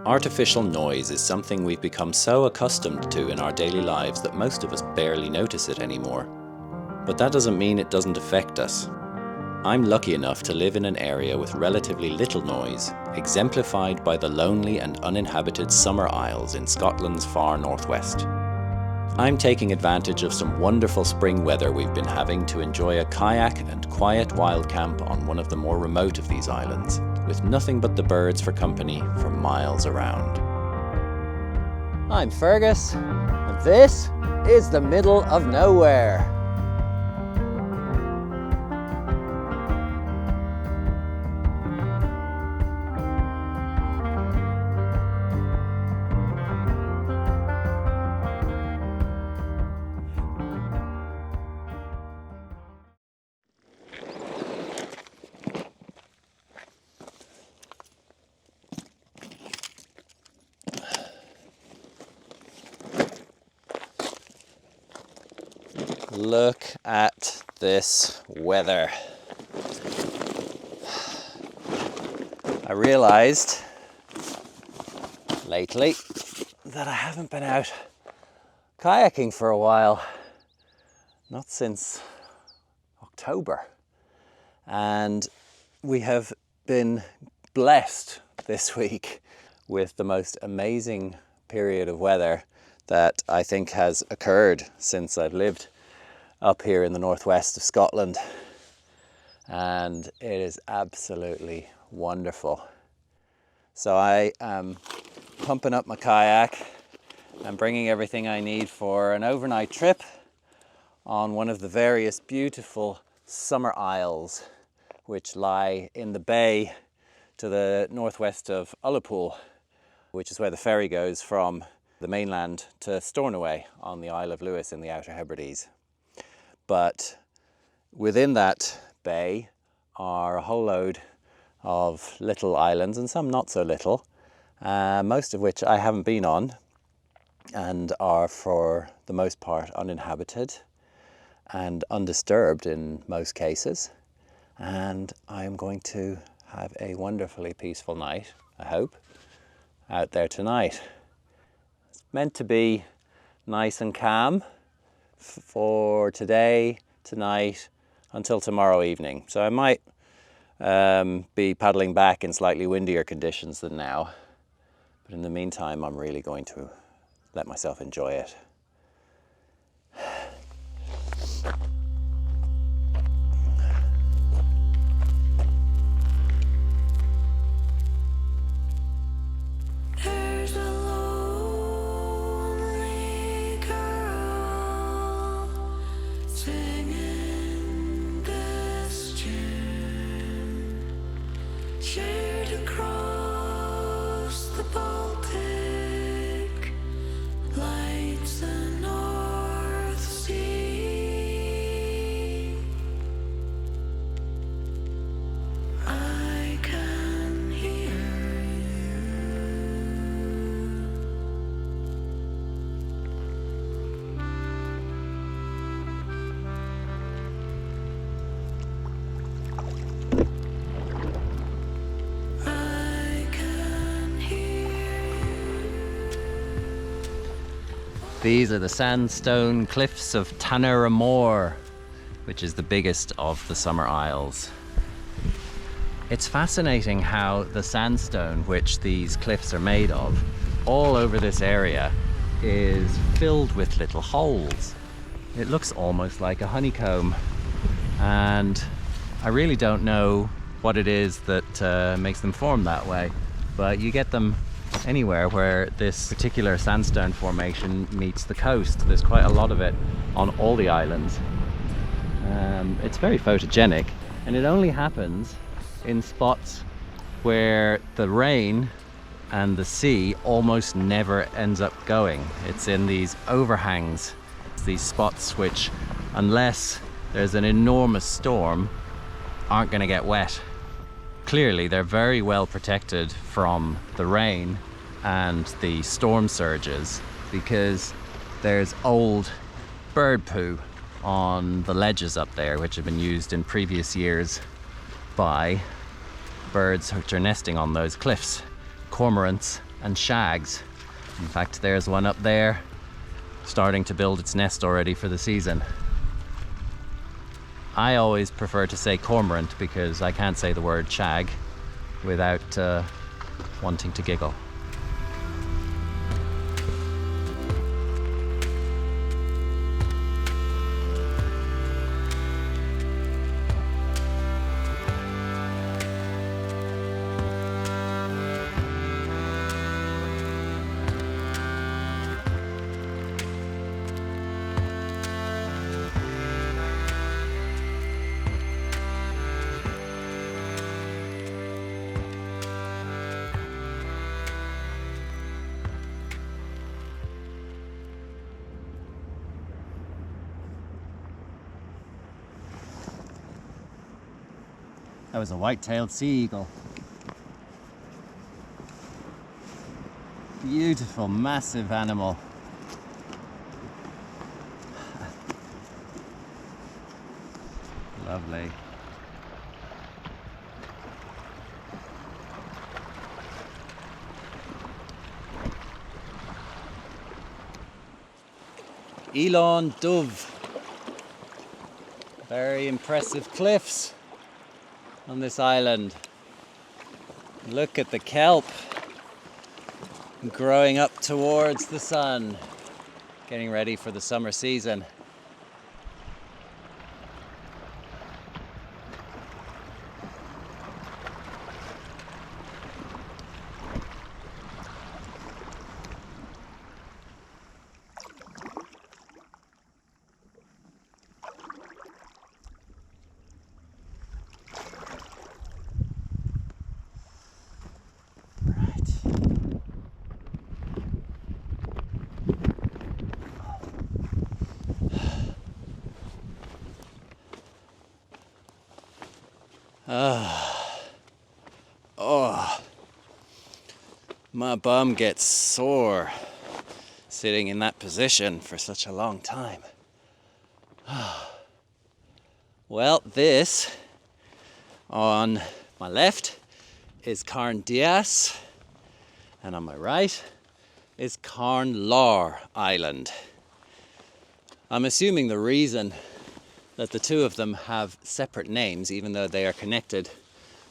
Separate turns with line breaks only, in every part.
Artificial noise is something we've become so accustomed to in our daily lives that most of us barely notice it anymore. But that doesn't mean it doesn't affect us. I'm lucky enough to live in an area with relatively little noise, exemplified by the lonely and uninhabited Summer Isles in Scotland's far northwest. I'm taking advantage of some wonderful spring weather we've been having to enjoy a kayak and quiet wild camp on one of the more remote of these islands, with nothing but the birds for company for miles around.
I'm Feargus, and this is the middle of nowhere.
Look at this weather. I realised lately that I haven't been out kayaking for a while, not since October. And we have been blessed this week with the most amazing period of weather that I think has occurred since I've lived up here in the northwest of Scotland, and it is absolutely wonderful. So I am pumping up my kayak and bringing everything I need for an overnight trip on one of the various beautiful summer isles which lie in the bay to the northwest of Ullapool, which is where the ferry goes from the mainland to Stornoway on the Isle of Lewis in the Outer Hebrides. But within that bay are a whole load of little islands, and some not so little, most of which I haven't been on, and are for the most part uninhabited and undisturbed in most cases. And I am going to have a wonderfully peaceful night, I hope, out there tonight. It's meant to be nice and calm for today, tonight, until tomorrow evening. So I might be paddling back in slightly windier conditions than now. But in the meantime, I'm really going to let myself enjoy it. These are the sandstone cliffs of Tanner-a-Moor, which is the biggest of the Summer Isles. It's fascinating how the sandstone, which these cliffs are made of, all over this area is filled with little holes. It looks almost like a honeycomb, and I really don't know what it is that makes them form that way, but you get them anywhere where this particular sandstone formation meets the coast. There's quite a lot of it on all the islands. It's very photogenic, and it only happens in spots where the rain and the sea almost never ends up going. It's in these overhangs, these spots which, unless there's an enormous storm, aren't going to get wet. Clearly they're very well protected from the rain and the storm surges because there's old bird poo on the ledges up there which have been used in previous years by birds which are nesting on those cliffs. Cormorants and shags. In fact, there's one up there starting to build its nest already for the season. I always prefer to say cormorant because I can't say the word shag without wanting to giggle. That was a white-tailed sea eagle. Beautiful, massive animal. Lovely. Elon Dove. Very impressive cliffs on this island. Look at the kelp growing up towards the sun, getting ready for the summer season. My bum gets sore sitting in that position for such a long time. Well, this on my left is Carn, and on my right is Carn Island. I'm assuming the reason that the two of them have separate names, even though they are connected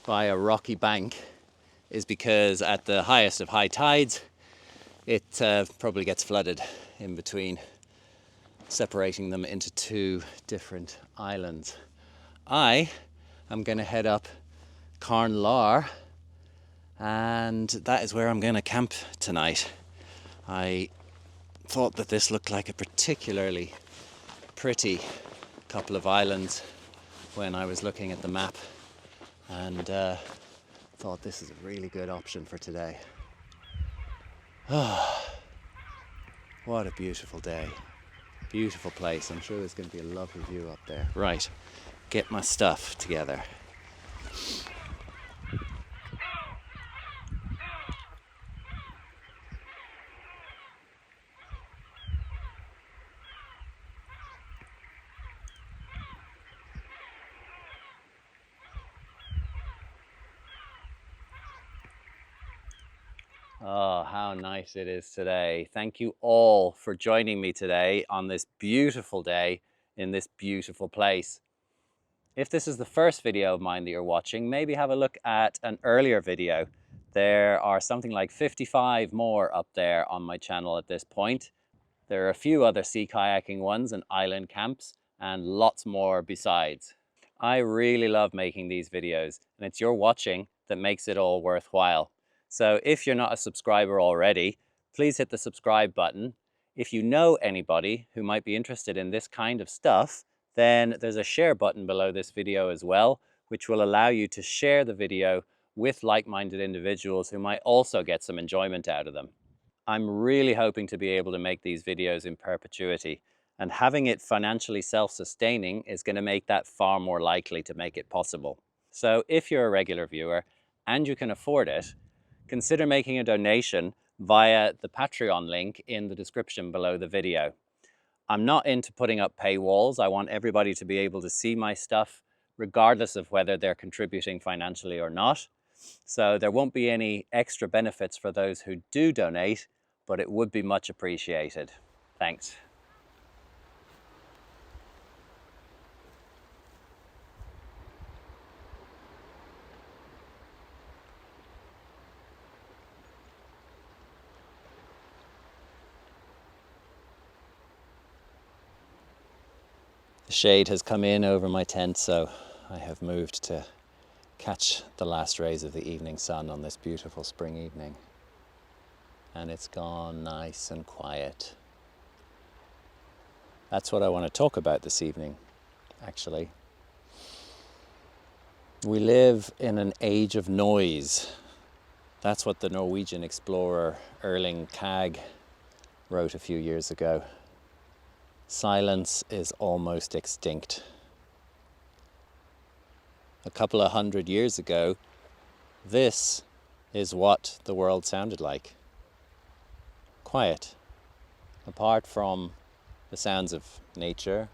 by a rocky bank, is because at the highest of high tides, it probably gets flooded in between, separating them into two different islands. I am going to head up Carn, and that is where I'm going to camp tonight. I thought that this looked like a particularly pretty couple of islands when I was looking at the map, and thought this is a really good option for today. What a beautiful day. Beautiful place. I'm sure there's going to be a lovely view up there. Right, get my stuff together. Oh, how nice it is today. Thank you all for joining me today on this beautiful day in this beautiful place. If this is the first video of mine that you're watching, maybe have a look at an earlier video. There are something like 55 more up there on my channel at this point. There are a few other sea kayaking ones and island camps, and lots more besides. I really love making these videos, and it's your watching that makes it all worthwhile. So if you're not a subscriber already, please hit the subscribe button. If you know anybody who might be interested in this kind of stuff, then there's a share button below this video as well, which will allow you to share the video with like-minded individuals who might also get some enjoyment out of them. I'm really hoping to be able to make these videos in perpetuity, and having it financially self-sustaining is going to make that far more likely to make it possible. So if you're a regular viewer and you can afford it, consider making a donation via the Patreon link in the description below the video. I'm not into putting up paywalls. I want everybody to be able to see my stuff regardless of whether they're contributing financially or not. So there won't be any extra benefits for those who do donate, but it would be much appreciated. Thanks. The shade has come in over my tent, so I have moved to catch the last rays of the evening sun on this beautiful spring evening. And it's gone nice and quiet. That's what I want to talk about this evening, actually. We live in an age of noise. That's what the Norwegian explorer Erling Kagg wrote a few years ago. Silence is almost extinct. A couple of 100 years ago, this is what the world sounded like. Quiet. Apart from the sounds of nature,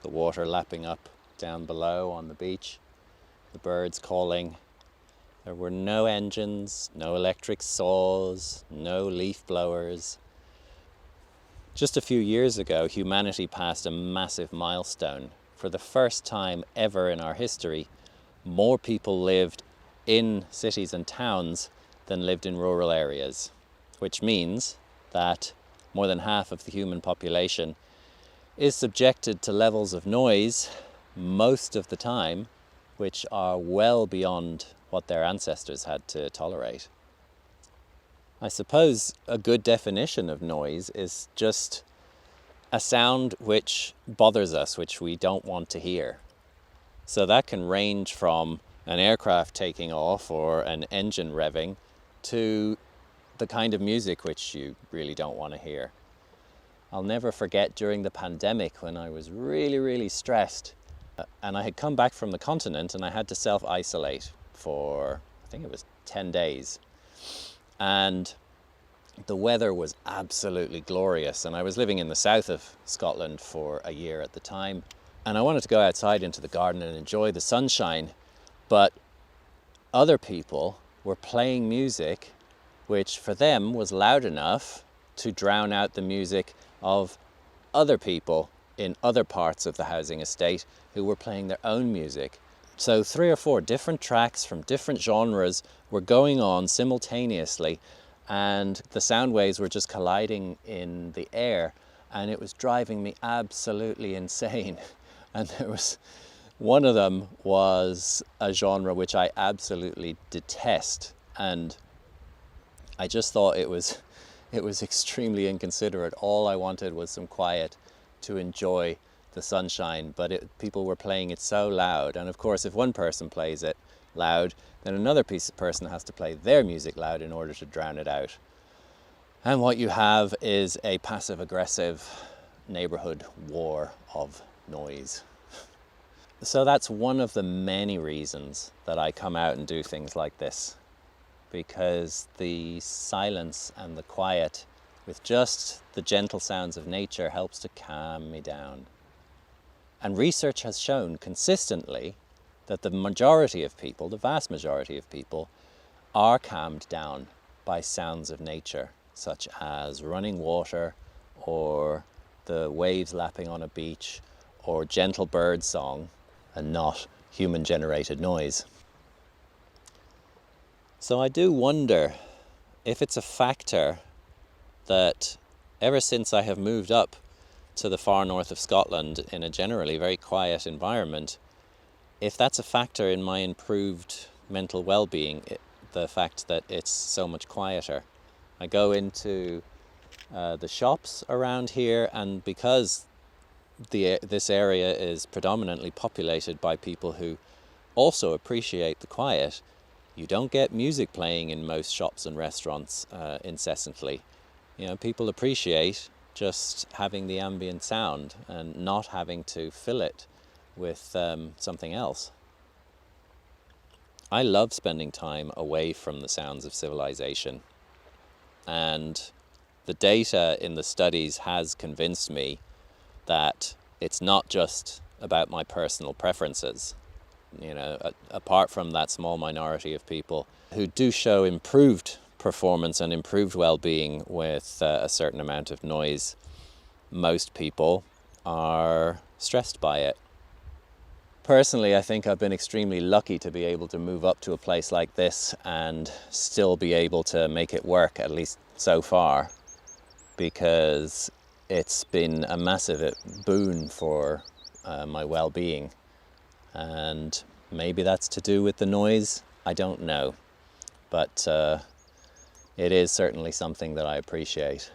the water lapping up down below on the beach, the birds calling. There were no engines, no electric saws, no leaf blowers. Just a few years ago, humanity passed a massive milestone. For the first time ever in our history, more people lived in cities and towns than lived in rural areas, which means that more than half of the human population is subjected to levels of noise most of the time, which are well beyond what their ancestors had to tolerate. I suppose a good definition of noise is just a sound which bothers us, which we don't want to hear. So that can range from an aircraft taking off or an engine revving to the kind of music which you really don't want to hear. I'll never forget during the pandemic when I was really stressed and I had come back from the continent and I had to self-isolate for, I think it was 10 days. And the weather was absolutely glorious, and I was living in the south of Scotland for a year at the time, and I wanted to go outside into the garden and enjoy the sunshine, but other people were playing music which for them was loud enough to drown out the music of other people in other parts of the housing estate who were playing their own music. So 3 or 4 different tracks from different genres were going on simultaneously, and the sound waves were just colliding in the air, and it was driving me absolutely insane. And there was one of them was a genre which I absolutely detest, and I just thought it was extremely inconsiderate. All I wanted was some quiet to enjoy the sunshine, but people were playing it so loud, and of course if one person plays it loud, then another person has to play their music loud in order to drown it out. And what you have is a passive-aggressive neighborhood war of noise. So that's one of the many reasons that I come out and do things like this, because the silence and the quiet with just the gentle sounds of nature helps to calm me down. And research has shown consistently that the majority of people, the vast majority of people, are calmed down by sounds of nature, such as running water or the waves lapping on a beach or gentle bird song, and not human-generated noise. So I do wonder if it's a factor that ever since I have moved up to the far north of Scotland in a generally very quiet environment, if that's a factor in my improved mental well-being, the fact that it's so much quieter. I go into the shops around here, and because this area is predominantly populated by people who also appreciate the quiet, you don't get music playing in most shops and restaurants incessantly. You know, people appreciate just having the ambient sound and not having to fill it with something else. I love spending time away from the sounds of civilization, and the data in the studies has convinced me that it's not just about my personal preferences. you know, apart from that small minority of people who do show improved performance and improved well-being with a certain amount of noise, most people are stressed by it. Personally, I think I've been extremely lucky to be able to move up to a place like this and still be able to make it work, at least so far, because it's been a massive boon for my well-being. And maybe that's to do with the noise, I don't know. But it is certainly something that I appreciate.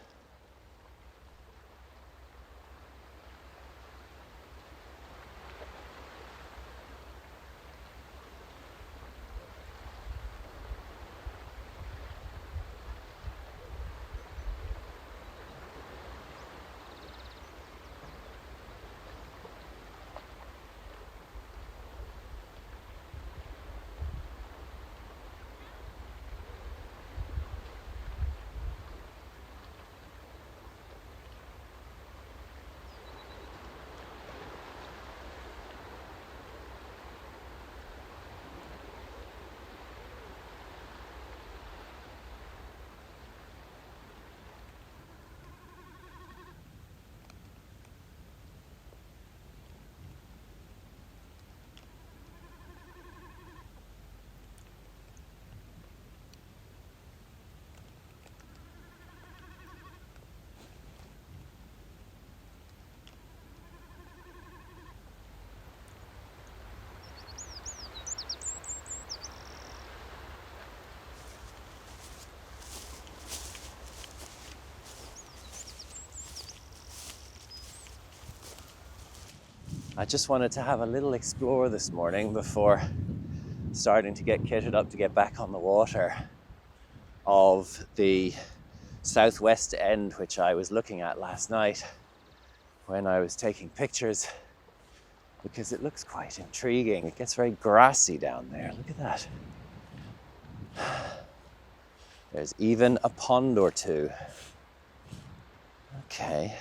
I just wanted to have a little explore this morning before starting to get kitted up to get back on the water of the southwest end, which I was looking at last night when I was taking pictures, because it looks quite intriguing. It gets very grassy down there. Look at that. There's even a pond or two. Okay.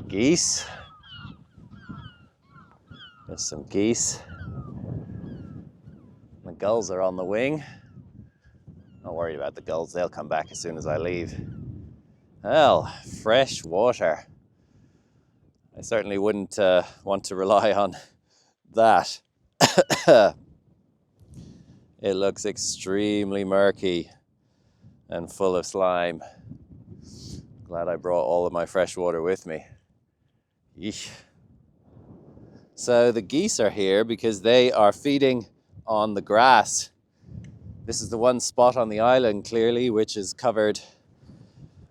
Geese. There's some geese. The gulls are on the wing. Not worried about the gulls, they'll come back as soon as I leave. Well, fresh water. I certainly wouldn't want to rely on that. It looks extremely murky and full of slime. Glad I brought all of my fresh water with me. Yeesh. So the geese are here because they are feeding on the grass. This is the one spot on the island, clearly, which is covered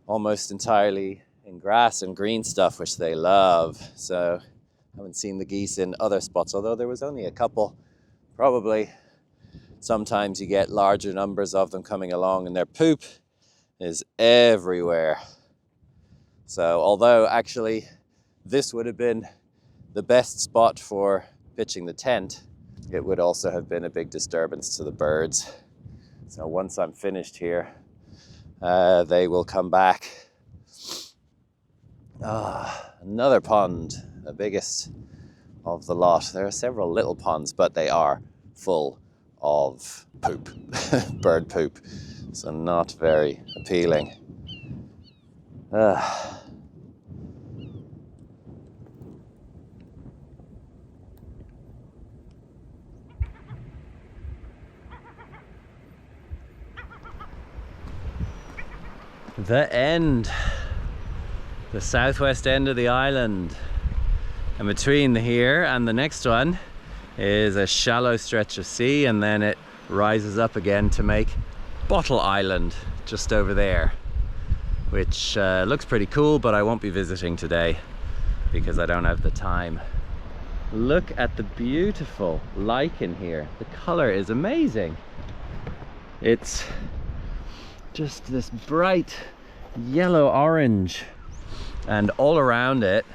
almost entirely in grass and green stuff, which they love. So I haven't seen the geese in other spots, although there was only a couple. Probably sometimes you get larger numbers of them coming along, and their poop is everywhere. So although actually this would have been the best spot for pitching the tent, it would also have been a big disturbance to the birds. So once I'm finished here, they will come back. Another pond, the biggest of the lot. There are several little ponds, but they are full of poop, bird poop. So not very appealing. The end, the southwest end of the island, and between here and the next one is a shallow stretch of sea, and then it rises up again to make Bottle Island just over there, which looks pretty cool, but I won't be visiting today because I don't have the time. Look at the beautiful lichen here. The color is amazing. It's just this bright yellow orange, and all around it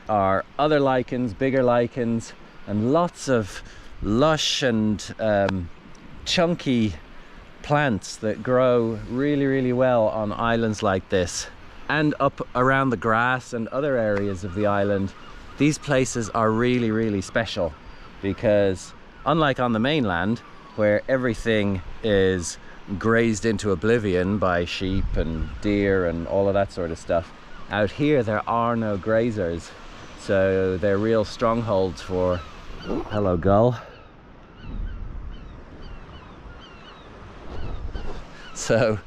are other lichens, bigger lichens, and lots of lush and chunky plants that grow really, really well on islands like this. and up around the grass and other areas of the island, these places are really, really special, because unlike on the mainland, where everything is grazed into oblivion by sheep and deer and all of that sort of stuff, out here there are no grazers. So they're real strongholds for... Ooh, hello gull. So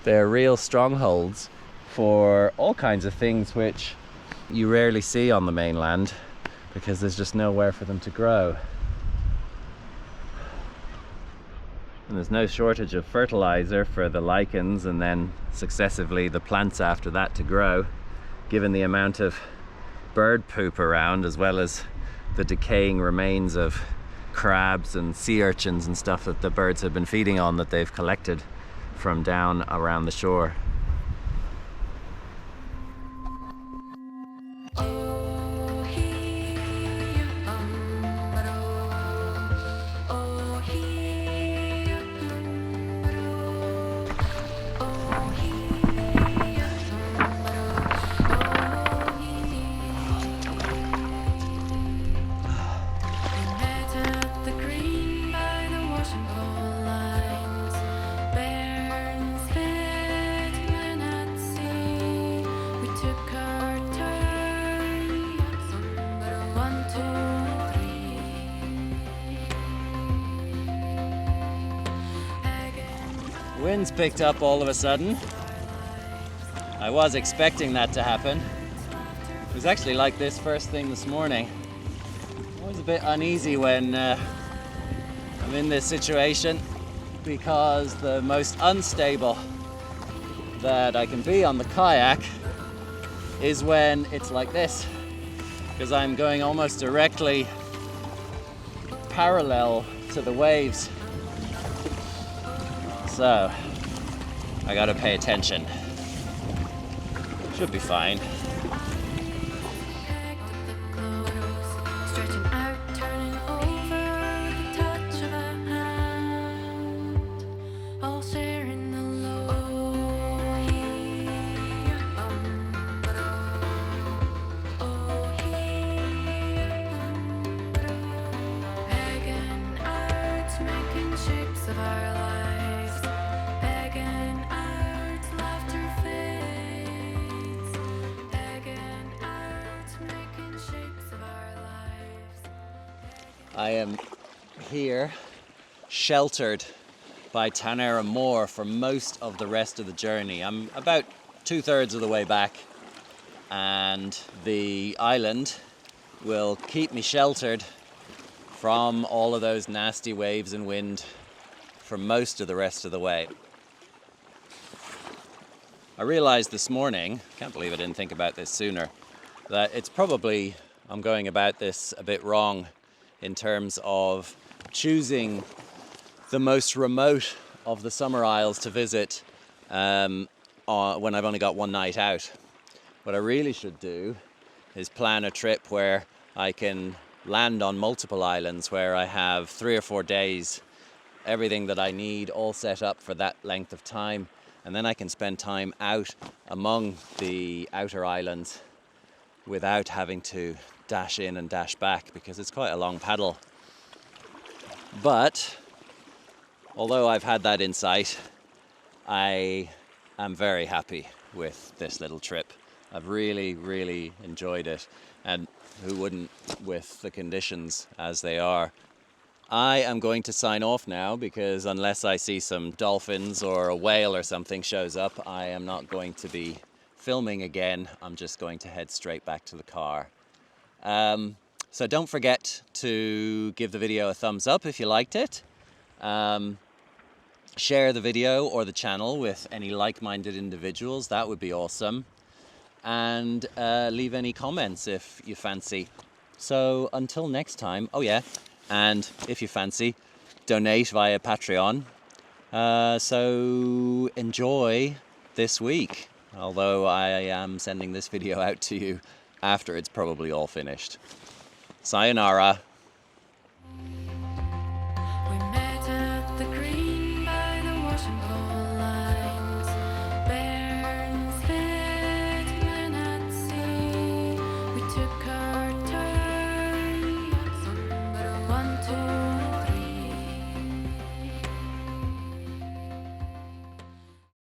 they're real strongholds for all kinds of things which you rarely see on the mainland, because there's just nowhere for them to grow. And there's no shortage of fertilizer for the lichens and then successively the plants after that to grow, given the amount of bird poop around, as well as the decaying remains of crabs and sea urchins and stuff that the birds have been feeding on, that they've collected from down around the shore. Wind's picked up all of a sudden. I was expecting that to happen. It was actually like this first thing this morning. I was a bit uneasy when I'm in this situation, because the most unstable that I can be on the kayak is when it's like this, because I'm going almost directly parallel to the waves. So I gotta pay attention. Should be fine. I am here sheltered by Tanera Moor for most of the rest of the journey. I'm about 2/3 of the way back, and the island will keep me sheltered from all of those nasty waves and wind for most of the rest of the way. I realized this morning, can't believe I didn't think about this sooner, that it's probably, I'm going about this a bit wrong in terms of choosing the most remote of the summer isles to visit when I've only got one night out. What I really should do is plan a trip where I can land on multiple islands, where I have 3 or 4 days, everything that I need all set up for that length of time, and then I can spend time out among the outer islands without having to dash in and dash back, because it's quite a long paddle. But although I've had that insight, I am very happy with this little trip. I've really, really enjoyed it, and who wouldn't with the conditions as they are. I am going to sign off now, because unless I see some dolphins or a whale or something shows up, I am not going to be filming again. I'm just going to head straight back to the car. So don't forget to give the video a thumbs up if you liked it. Share the video or the channel with any like-minded individuals, that would be awesome. And leave any comments if you fancy. So until next time, oh yeah, and if you fancy, donate via Patreon. So enjoy this week, although I am sending this video out to you after it's probably all finished. Sayonara.
We met at the green by the washing